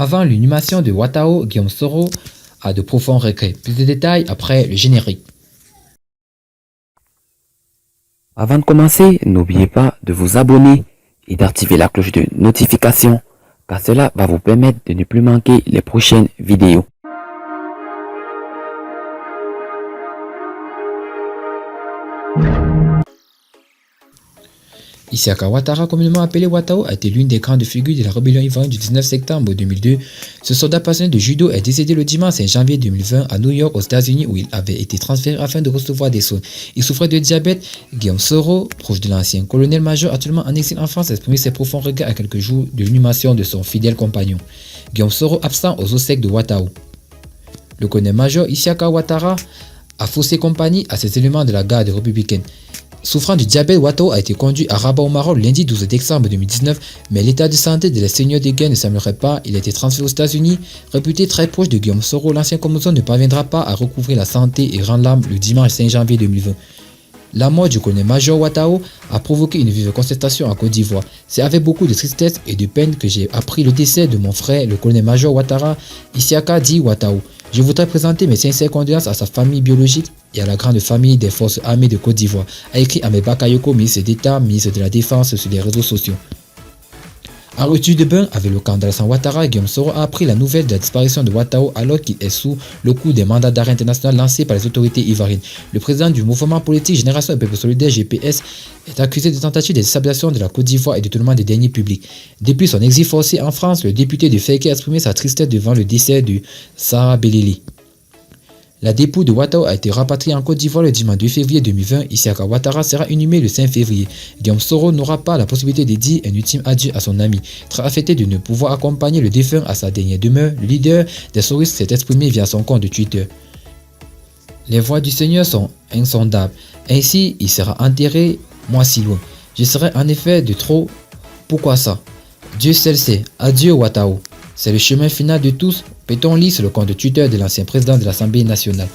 Avant l'inhumation de Watao, Guillaume Soro a de profonds regrets. Plus de détails après le générique. Avant de commencer, n'oubliez pas de vous abonner et d'activer la cloche de notification, car cela va vous permettre de ne plus manquer les prochaines vidéos. Isiaka Ouattara, communément appelé Watao, a été l'une des grandes figures de la rébellion ivoirienne du 19 septembre 2002. Ce soldat passionné de judo est décédé le dimanche 5 janvier 2020 à New York, aux États-Unis, où il avait été transféré afin de recevoir des soins. Il souffrait de diabète. Guillaume Soro, proche de l'ancien colonel-major actuellement en exil en France, a exprimé ses profonds regrets à quelques jours de l'inhumation de son fidèle compagnon. Guillaume Soro absent aux obsèques de Watao. Le colonel-major Isiaka Ouattara a faussé compagnie à ces éléments de la garde républicaine. Souffrant du diabète, Watao a été conduit à Rabat au Maroc le lundi 12 décembre 2019, mais l'état de santé de la seigneur de guerre ne s'améliorait pas. Il a été transféré aux États-Unis. Réputé très proche de Guillaume Soro, l'ancien commandant ne parviendra pas à recouvrer la santé et rendre l'âme le dimanche 5 janvier 2020. La mort du colonel-major Watao a provoqué une vive contestation en Côte d'Ivoire. C'est avec beaucoup de tristesse et de peine que j'ai appris le décès de mon frère, le colonel-major Ouattara. Isiaka dit Watao. Je voudrais présenter mes sincères condoléances à sa famille biologique et à la grande famille des forces armées de Côte d'Ivoire, a écrit Ahmed Bakayoko, ministre d'État, ministre de la Défense, sur les réseaux sociaux. En retour de bain avec le camp d'Alassane Ouattara, Guillaume Soro a appris la nouvelle de la disparition de Watao alors qu'il est sous le coup des mandats d'arrêt international lancés par les autorités ivoiriennes. Le président du mouvement politique Génération et Peuple Solidaire GPS est accusé de tentative de déstabilisation de la Côte d'Ivoire et de détournement des deniers publics. Depuis son exil forcé en France, le député de Féké a exprimé sa tristesse devant le décès de Sarah Belili. La dépouille de Watao a été rapatriée en Côte d'Ivoire le dimanche 2 février 2020. Isiaka Ouattara sera inhumé le 5 février. Guillaume Soro n'aura pas la possibilité de dire un ultime adieu à son ami. Très affecté de ne pouvoir accompagner le défunt à sa dernière demeure, le leader des soristes s'est exprimé via son compte de Twitter. Les voies du Seigneur sont insondables. Ainsi, il sera enterré, moi si loin. Je serai en effet de trop. Pourquoi ça? Dieu seul sait. Adieu Watao. C'est le chemin final de tous. Peut-on lire sur le compte de Twitter de l'ancien président de l'Assemblée nationale.